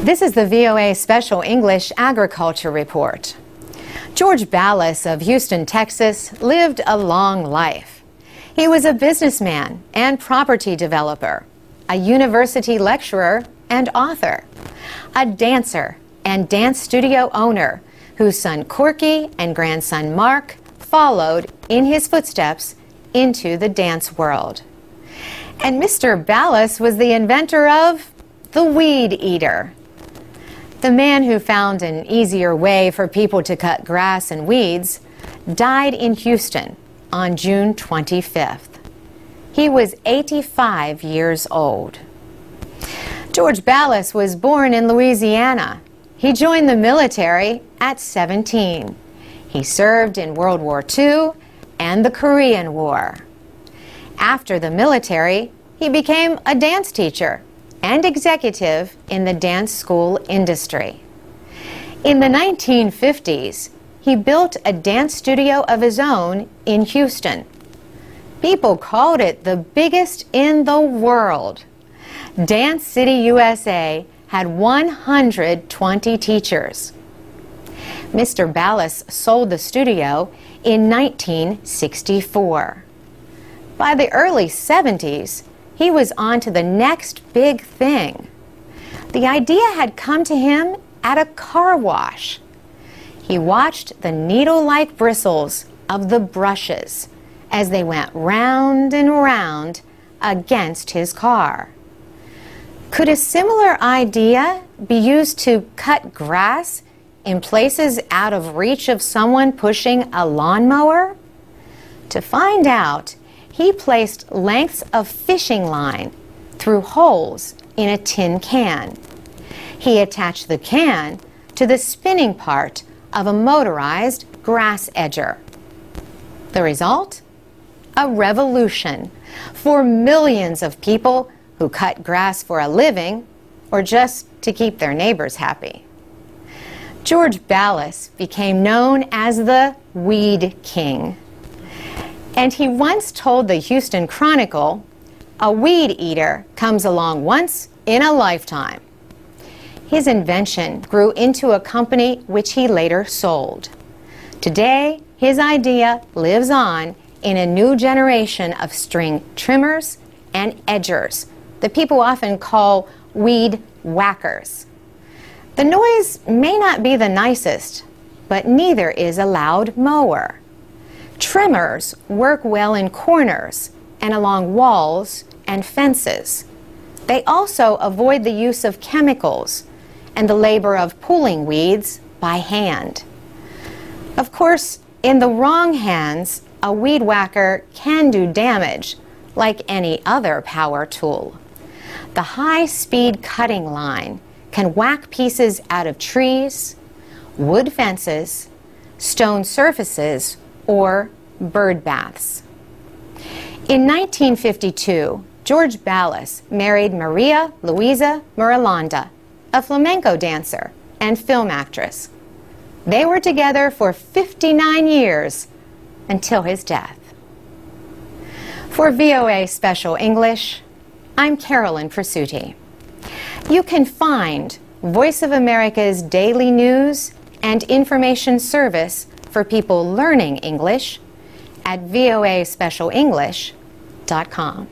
This is the VOA Special English Agriculture Report. George Ballas of Houston, Texas, lived a long life. He was a businessman and property developer, a university lecturer and author, a dancer and dance studio owner whose son Corky and grandson Mark followed in his footsteps into the dance world. And Mr. Ballas was the inventor of the weed eater. The man who found an easier way for people to cut grass and weeds died in Houston on June 25th. He was 85 years old. George Ballas was born in Louisiana. He joined the military at 17. He served in World War II and the Korean War. After the military, he became a dance teacher and executive in the dance school industry. In the 1950s, he built a dance studio of his own in Houston. People called it the biggest in the world. Dance City, USA had 120 teachers. Mr. Ballas sold the studio in 1964. By the early 70s, he was on to the next big thing. The idea had come to him at a car wash. He watched the needle-like bristles of the brushes as they went round and round against his car. Could a similar idea be used to cut grass in places out of reach of someone pushing a lawnmower? To find out, he placed lengths of fishing line through holes in a tin can. He attached the can to the spinning part of a motorized grass edger. The result? A revolution for millions of people who cut grass for a living or just to keep their neighbors happy. George Ballas became known as the Weed King. And he once told the Houston Chronicle, "A weed eater comes along once in a lifetime." His invention grew into a company which he later sold. Today, his idea lives on in a new generation of string trimmers and edgers that people often call weed whackers. The noise may not be the nicest, but neither is a loud mower. Trimmers work well in corners and along walls and fences. They also avoid the use of chemicals and the labor of pulling weeds by hand. Of course, in the wrong hands, a weed whacker can do damage like any other power tool. The high-speed cutting line can whack pieces out of trees, wood fences, stone surfaces, or bird baths. In 1952, George Ballas married Maria Luisa Miralanda, a flamenco dancer and film actress. They were together for 59 years until his death. For VOA Special English, I'm Carolyn Presutti. You can find Voice of America's daily news and information service for people learning English at voaspecialenglish.com.